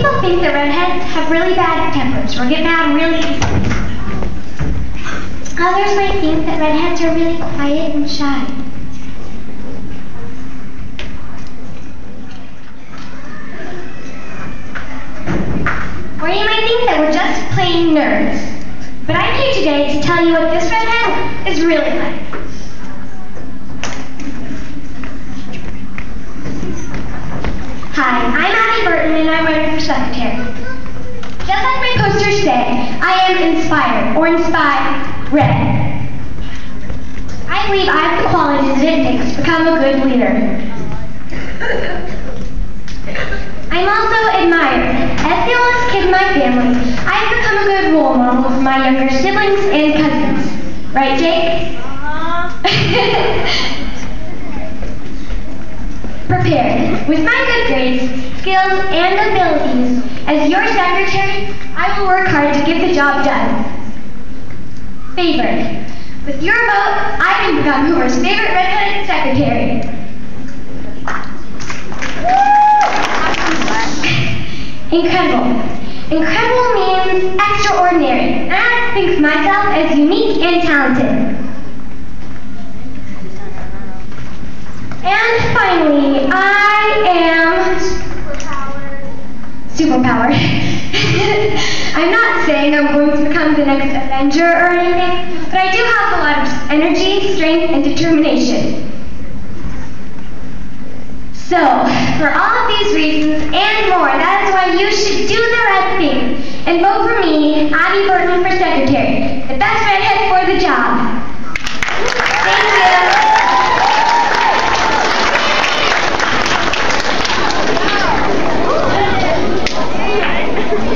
people think that redheads have really bad tempers or get mad really easily. Others might think that redheads are really quiet and shy. Or you might think that we're just plain nerds. But I'm here today to tell you what this redhead is really like. Hi, I'm Burton and I'm running for secretary. Just like my posters say, I am inspired, or inspired. I believe I have the qualities that it takes to become a good leader. I'm also admired. As the oldest kid in my family, I've become a good role model for my younger siblings and cousins. Right, Jake? Prepared. With my good grades, skills, and abilities, as your secretary, I will work hard to get the job done. Favored. With your vote, I can become Hoover's favorite redheaded secretary. Incredible. Incredible means extraordinary, and I think of myself as unique and talented. And finally, I am superpowered. I'm not saying I'm going to become the next Avenger or anything, but I do have a lot of energy, strength, and determination. So, for all of these reasons and more, that is why you should do the right thing and vote for me, Abby Burton, for secretary, the best redhead for the job. Thank you.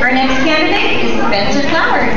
Our next candidate is Spencer Flowers.